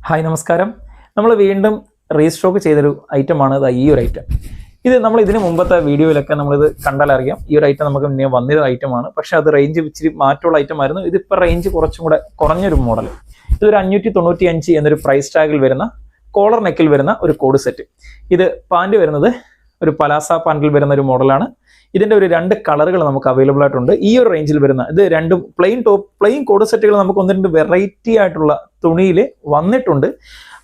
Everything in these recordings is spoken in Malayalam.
ഹായ് നമസ്കാരം. നമ്മൾ വീണ്ടും റീസ്റ്റോക്ക് ചെയ്തൊരു ഐറ്റമാണ് ഈ ഒരു ഐറ്റം. ഇത് നമ്മൾ ഇതിന് മുമ്പത്തെ വീഡിയോയിലൊക്കെ നമ്മളിത് കണ്ടാലറിയാം. ഈ ഒരു ഐറ്റം നമുക്ക് മുന്നേ വന്നൊരു ഐറ്റമാണ്. പക്ഷേ അത് റേഞ്ച് ഇച്ചിരി മാറ്റമുള്ള ഐറ്റം ആയിരുന്നു. ഇതിപ്പോൾ റേഞ്ച് കുറച്ചും കൂടെ കുറഞ്ഞൊരു മോഡൽ. ഇതൊരു 595 എന്നൊരു പ്രൈസ് ടാഗിൽ വരുന്ന കോളർ നെക്കിൽ വരുന്ന ഒരു കോഡ് സെറ്റ്. ഇത് പാൻറ് വരുന്നത് ഒരു പലാസ പാൻറിൽ വരുന്ന ഒരു മോഡലാണ്. ഇതിൻ്റെ ഒരു 2 കളറുകൾ നമുക്ക് അവൈലബിൾ ആയിട്ടുണ്ട്. ഈ ഒരു റേഞ്ചിൽ വരുന്ന ഇത് രണ്ടും പ്ലെയിൻ കോഡ് സെറ്റുകൾ നമുക്ക് 1-2 വെറൈറ്റി ആയിട്ടുള്ള തുണിയിൽ വന്നിട്ടുണ്ട്.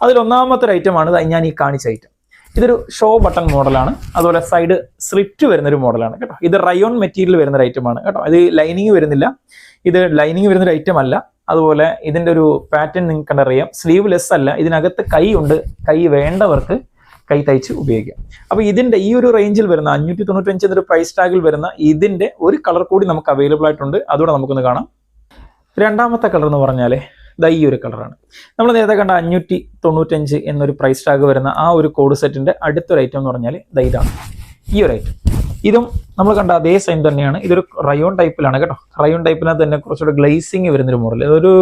അതിൽ ഒന്നാമത്തെ ഒരു ഐറ്റമാണ് ഞാൻ ഈ കാണിച്ച ഐറ്റം. ഇതൊരു ഷോ ബട്ടൺ മോഡലാണ്. അതുപോലെ സൈഡ് സ്ലിറ്റ് വരുന്നൊരു മോഡലാണ് കേട്ടോ. ഇത് റയോൺ മെറ്റീരിയൽ വരുന്നൊരു ഐറ്റമാണ് കേട്ടോ. ഇത് ലൈനിങ് വരുന്നില്ല. ഇത് ലൈനിങ് വരുന്നൊരു ഐറ്റം അല്ല. അതുപോലെ ഇതിൻ്റെ ഒരു പാറ്റേൺ നിങ്ങൾക്ക് കണ്ടറിയാം. സ്ലീവ്ലെസ് അല്ല. ഇതിനകത്ത് കൈ ഉണ്ട്. കൈ വേണ്ടവർക്ക് കൈ തയ്ച്ച് ഉപയോഗിക്കാം. അപ്പോൾ ഇതിൻ്റെ ഈ ഒരു റേഞ്ചിൽ വരുന്ന 595 എന്നൊരു പ്രൈസ് ടാഗിൽ വരുന്ന ഇതിൻ്റെ ഒരു കളർ കൂടി നമുക്ക് അവൈലബിൾ ആയിട്ടുണ്ട്. അതുകൂടെ നമുക്കൊന്ന് കാണാം. രണ്ടാമത്തെ കളർ എന്ന് പറഞ്ഞാൽ ഈ ഒരു കളറാണ്. നമ്മൾ നേരത്തെ കണ്ട 595 എന്നൊരു പ്രൈസ് ടാഗ് വരുന്ന ആ ഒരു കോഡ് സെറ്റിൻ്റെ അടുത്തൊരു ഐറ്റം എന്ന് പറഞ്ഞാൽ ഇതാണ് ഈ ഒരു ഐറ്റം. ഇതും നമ്മൾ കണ്ട അതേ സെയിം തന്നെയാണ്. ഇതൊരു റയോൺ ടൈപ്പിലാണ് കേട്ടോ. റയോൺ ടൈപ്പിനകത്ത് തന്നെ കുറച്ചുകൂടെ ഗ്ലേസിങ് വരുന്നൊരു മോഡൽ. ഇതൊരു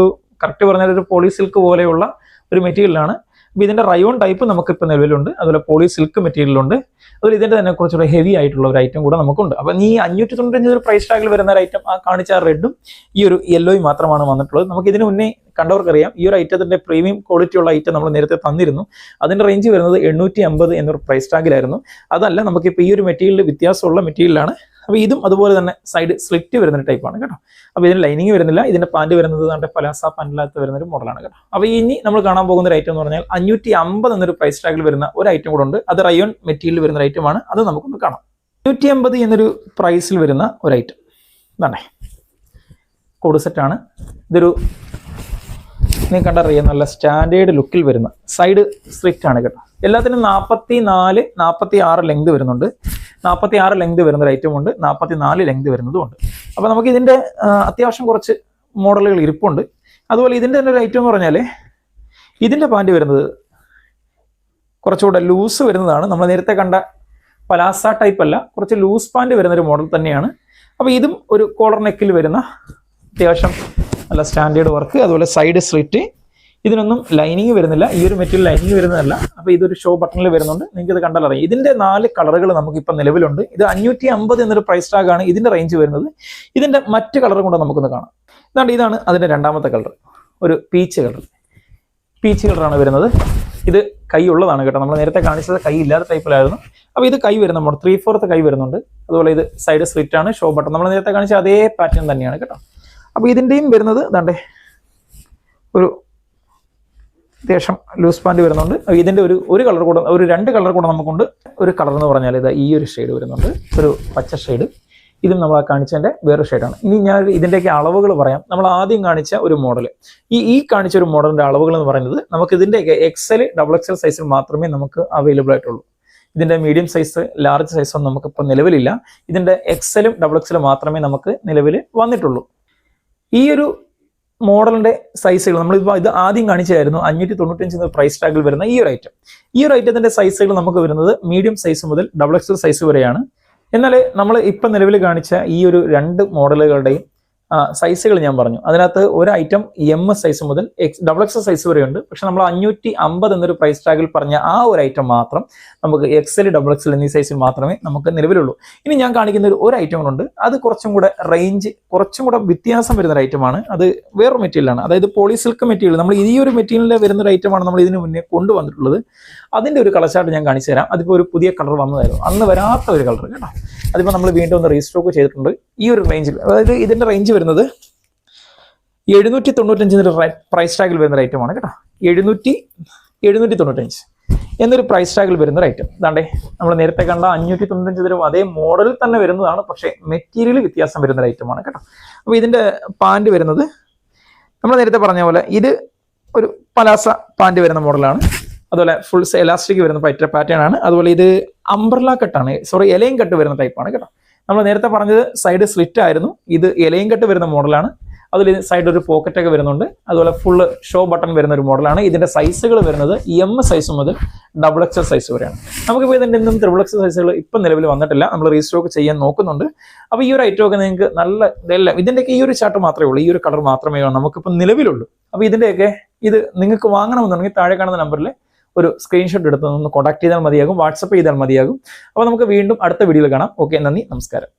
കറക്റ്റ് പറഞ്ഞാൽ ഒരു പോളി സിൽക്ക് പോലെയുള്ള ഒരു മെറ്റീരിയലാണ്. അപ്പോൾ ഇതിൻ്റെ റയോൺ ടൈപ്പ് നമുക്കിപ്പോൾ നിലവിലുണ്ട്. അതുപോലെ പോളി സിൽക്ക് മെറ്റീരിയലുണ്ട്. അതുപോലെ ഇതിൻ്റെ തന്നെ കുറച്ചുകൂടെ ഹെവി ആയിട്ടുള്ള ഒരു ഐറ്റം കൂടെ നമുക്കുണ്ട്. അപ്പോൾ ഈ 595 ഒരു പ്രൈസ് ടാഗിൽ വരുന്ന ഒരു ഐറ്റം, ആ കാണിച്ച റെഡും ഈ ഒരു യെല്ലോയും മാത്രമാണ് വന്നിട്ടുള്ളത്. നമുക്ക് ഇതിന് മുന്നേ കണ്ടവർക്കറിയാം. ഈ ഒരു ഐറ്റത്തിൻ്റെ പ്രീമിയം ക്വാളിറ്റി ഉള്ള ഐറ്റം നമ്മൾ നേരത്തെ തന്നിരുന്നു. അതിൻ്റെ റേഞ്ച് വരുന്നത് 850 എന്നൊരു പ്രൈസ് ടാഗിലായിരുന്നു. അതല്ല, നമുക്കിപ്പോൾ ഈ ഒരു മെറ്റീരിയൽ വ്യത്യാസമുള്ള മെറ്റീരിയലാണ്. അപ്പോൾ ഇതും അതുപോലെ തന്നെ സൈഡ് സ്ലിറ്റ് വരുന്ന ടൈപ്പാണ് കേട്ടോ. അപ്പോൾ ഇതിന് ലൈനിങ് വരുന്നില്ല. ഇതിൻ്റെ പാൻറ് വരുന്നത് നമ്മുടെ പലാസ പാൻറിനകത്ത് വരുന്നൊരു മോഡലാണ് കേട്ടോ. അപ്പോൾ ഇനി നമ്മൾ കാണാൻ പോകുന്ന ഒരു ഐറ്റം എന്ന് പറഞ്ഞാൽ 550 എന്നൊരു പ്രൈസ് ടാഗിൽ വരുന്ന ഒരു ഐറ്റം കൂടെ ഉണ്ട്. അത് റയോൺ മെറ്റീരിയൽ വരുന്ന ഐറ്റമാണ്. അത് നമുക്കൊന്ന് കാണാം. 550 എന്നൊരു പ്രൈസിൽ വരുന്ന ഒരു ഐറ്റം ഇതാണേ. കോഡ് സെറ്റാണ്. ഇതൊരു നിങ്ങൾ കണ്ടറിയാം, നല്ല സ്റ്റാൻഡേർഡ് ലുക്കിൽ വരുന്ന സൈഡ് സ്ലിറ്റ് ആണ് കേട്ടോ. എല്ലാത്തിനും 44, 46 ലെങ്ത് വരുന്നുണ്ട്. 46 ലെങ്ത് വരുന്നൊരു ഐറ്റം ഉണ്ട്. 44 ലെങ്ത് വരുന്നതും ഉണ്ട്. അപ്പോൾ നമുക്ക് ഇതിൻ്റെ അത്യാവശ്യം കുറച്ച് മോഡലുകൾ ഇരിപ്പുണ്ട്. അതുപോലെ ഇതിൻ്റെ തന്നെ ഒരു ഐറ്റം എന്ന് പറഞ്ഞാൽ ഇതിൻ്റെ പാൻറ് വരുന്നത് കുറച്ചുകൂടെ ലൂസ് വരുന്നതാണ്. നമ്മൾ നേരത്തെ കണ്ട പലാസ ടൈപ്പ് അല്ല, കുറച്ച് ലൂസ് പാൻറ് വരുന്നൊരു മോഡൽ തന്നെയാണ്. അപ്പോൾ ഇതും ഒരു കോളർ നെക്കിൽ വരുന്ന അത്യാവശ്യം നല്ല സ്റ്റാൻഡേർഡ് വർക്ക്. അതുപോലെ സൈഡ് സ്ലിറ്റ്. ഇതിനൊന്നും ലൈനിങ് വരുന്നില്ല. ഈ ഒരു മെറ്റീരിയൽ ലൈനിങ് വരുന്നതല്ല. അപ്പോൾ ഇതൊരു ഷോ ബട്ടണിൽ വരുന്നുണ്ട്. നിങ്ങൾക്ക് ഇത് കണ്ടാൽ അറിയാം. ഇതിൻ്റെ 4 കളറുകൾ നമുക്കിപ്പോൾ നിലവിലുണ്ട്. ഇത് 550 എന്നൊരു പ്രൈസ് ടാഗാണ് ഇതിൻ്റെ റേഞ്ച് വരുന്നത്. ഇതിൻ്റെ മറ്റ് കളർ കൂടെ നമുക്കൊന്ന് കാണാം. ഇതാണ് അതിൻ്റെ രണ്ടാമത്തെ കളർ. ഒരു പീച്ച് കളറാണ് വരുന്നത്. ഇത് കൈ ഉള്ളതാണ് കേട്ടോ. നമ്മൾ നേരത്തെ കാണിച്ചത് കൈ ഇല്ലാത്ത ടൈപ്പിലായിരുന്നു. അപ്പോൾ ഇത് കൈ വരുന്ന മോഡൽ 3/4 കൈ വരുന്നുണ്ട്. അതുപോലെ ഇത് സൈഡ് സ്ലിറ്റ് ആണ്. ഷോ ബട്ടൺ നമ്മൾ നേരത്തെ കാണിച്ച അതേ പാറ്റേൺ തന്നെയാണ് കേട്ടോ. അപ്പോൾ ഇതിൻ്റെയും വരുന്നത് ദാണ്ടേ ഒരു അത്യാവശ്യം ലൂസ് പാൻറ് വരുന്നുണ്ട്. ഇതിൻ്റെ ഒരു കളർ കൂടെ, ഒരു 2 കളർ കൂടെ നമുക്കുണ്ട്. ഒരു കളർ എന്ന് പറഞ്ഞാൽ ഈ ഒരു ഷെയ്ഡ് വരുന്നുണ്ട്. ഒരു പച്ച ഷെയ്ഡ്. ഇതും നമ്മൾ കാണിച്ചതിൻ്റെ വേറെ ഷെയ്ഡാണ്. ഇനി ഞാൻ ഇതിൻ്റെയൊക്കെ അളവുകൾ പറയാം. നമ്മൾ ആദ്യം കാണിച്ച ഒരു മോഡൽ, ഈ കാണിച്ച ഒരു മോഡലിൻ്റെ അളവുകൾ എന്ന് പറയുന്നത് നമുക്ക് ഇതിൻ്റെയൊക്കെ XL, XXL സൈസിൽ മാത്രമേ നമുക്ക് അവൈലബിൾ ആയിട്ടുള്ളൂ. ഇതിൻ്റെ മീഡിയം സൈസ്, ലാർജ് സൈസൊന്നും നമുക്കിപ്പോൾ നിലവിലില്ല. ഇതിൻ്റെ XL, XXL മാത്രമേ നമുക്ക് നിലവിൽ വന്നിട്ടുള്ളൂ. ഈ ഒരു മോഡലിൻ്റെ സൈസുകൾ നമ്മളിപ്പോൾ ഇത് ആദ്യം കാണിച്ചായിരുന്നു. 595 പ്രൈസ് ടാഗിൽ വരുന്ന ഈ ഒരു ഐറ്റം. ഈ ഒരു ഐറ്റത്തിൻ്റെ സൈസുകൾ നമുക്ക് വരുന്നത് മീഡിയം സൈസ് മുതൽ XXL സൈസ് വരെയാണ്. എന്നാൽ നമ്മൾ ഇപ്പം നിലവിൽ കാണിച്ച ഈ ഒരു 2 മോഡലുകളുടെയും സൈസുകൾ ഞാൻ പറഞ്ഞു. അതിനകത്ത് ഒരു ഐറ്റം M സൈസ് മുതൽ XXL സൈസ് വരെയുണ്ട്. പക്ഷെ നമ്മൾ 550 എന്നൊരു പ്രൈസ് ടാഗിൽ പറഞ്ഞ ആ ഒരു ഐറ്റം മാത്രം നമുക്ക് XL, XXL എന്നീ സൈസിൽ മാത്രമേ നമുക്ക് നിലവിലുള്ളൂ. ഇനി ഞാൻ കാണിക്കുന്ന ഒരു ഐറ്റം കൊണ്ട് അത് കുറച്ചും കൂടെ റേഞ്ച്, കുറച്ചും കൂടെ വ്യത്യാസം വരുന്ന ഒരു ഐറ്റമാണ്. അത് വേറൊരു മെറ്റീരിയലാണ്. അതായത് പോളി സിൽക്ക് മെറ്റീരിയൽ. നമ്മൾ ഈ ഒരു മെറ്റീരിയലിൽ വരുന്ന ഒരു ഐറ്റമാണ് നമ്മൾ ഇതിന് മുന്നേ കൊണ്ടുവന്നിട്ടുള്ളത്. അതിൻ്റെ ഒരു കളർ ചാർട്ട് ഞാൻ കാണിച്ചു തരാം. അതിപ്പോൾ ഒരു പുതിയ കളർ വന്നതായിരുന്നു. അന്ന് വരാത്ത ഒരു കളർ കേട്ടോ. അതിപ്പോൾ നമ്മൾ വീണ്ടും ഒന്ന് റീസ്റ്റോക്ക് ചെയ്തിട്ടുണ്ട് ഈ ഒരു റേഞ്ചിൽ. അതായത് ഇതിൻ്റെ റേഞ്ച് വരുന്നത് 795 പ്രൈസ് ടാഗിൽ വരുന്ന ഐറ്റമാണ് കേട്ടോ. 795 എന്നൊരു പ്രൈസ് ടാഗിൽ വരുന്ന ഐറ്റം. ഇതാണ്ടേ നമ്മൾ നേരത്തെ കണ്ട 595 അതേ മോഡലിൽ തന്നെ വരുന്നതാണ്. പക്ഷേ മെറ്റീരിയൽ വ്യത്യാസം വരുന്ന ഐറ്റമാണ് കേട്ടോ. അപ്പോൾ ഇതിൻ്റെ പാൻറ് വരുന്നത് നമ്മൾ നേരത്തെ പറഞ്ഞ പോലെ ഇത് ഒരു പലാസ പാൻറ് വരുന്ന മോഡലാണ്. അതുപോലെ ഫുൾ എലാസ്റ്റിക് വരുന്ന പാറ്റേൺ ആണ്. അതുപോലെ ഇത് അംബ്രല കട്ടാണ്, എലയും കട്ട് വരുന്ന ടൈപ്പാണ് കേട്ടോ. നമ്മൾ നേരത്തെ പറഞ്ഞത് സൈഡ് സ്ലിറ്റ് ആയിരുന്നു. ഇത് എലയും കട്ട് വരുന്ന മോഡലാണ്. അതിൽ സൈഡിൽ ഒരു പോക്കറ്റ് ഒക്കെ വരുന്നുണ്ട്. അതുപോലെ ഫുള്ള് ഷോ ബട്ടൺ വരുന്ന ഒരു മോഡലാണ്. ഇതിന്റെ സൈസുകൾ വരുന്നത് M സൈസ് മുതൽ XXL സൈസ് വരെയാണ്. നമുക്കിപ്പോൾ ഇതിന്റെ XXL സൈസുകൾ ഇപ്പം നിലവിൽ വന്നിട്ടില്ല, നമ്മൾ റീസ്റ്റോക്ക് ചെയ്യാൻ നോക്കുന്നുണ്ട്. അപ്പോൾ ഈ ഒരു ഐറ്റം ഒക്കെ നിങ്ങൾക്ക് നല്ല ഇതെല്ലാം ഇതിന്റെയൊക്കെ ഈ ഒരു ചാർട്ട് മാത്രമേ ഉള്ളൂ, ഈ ഒരു കളർ മാത്രമേ നമുക്കിപ്പോൾ നിലവിലുള്ളൂ. അപ്പോൾ ഇതിന്റെയൊക്കെ ഇത് നിങ്ങൾക്ക് വാങ്ങണമെന്നുണ്ടെങ്കിൽ താഴെ കാണുന്ന നമ്പറിൽ ഒരു സ്ക്രീൻഷോട്ട് എടുത്ത് ഒന്ന് കോൺടാക്ട് ചെയ്താൽ മതിയാകും, വാട്സപ്പ് ചെയ്താൽ മതിയാകും. അപ്പോൾ നമുക്ക് വീണ്ടും അടുത്ത വീഡിയോയിൽ കാണാം. ഓക്കെ, നന്ദി, നമസ്കാരം.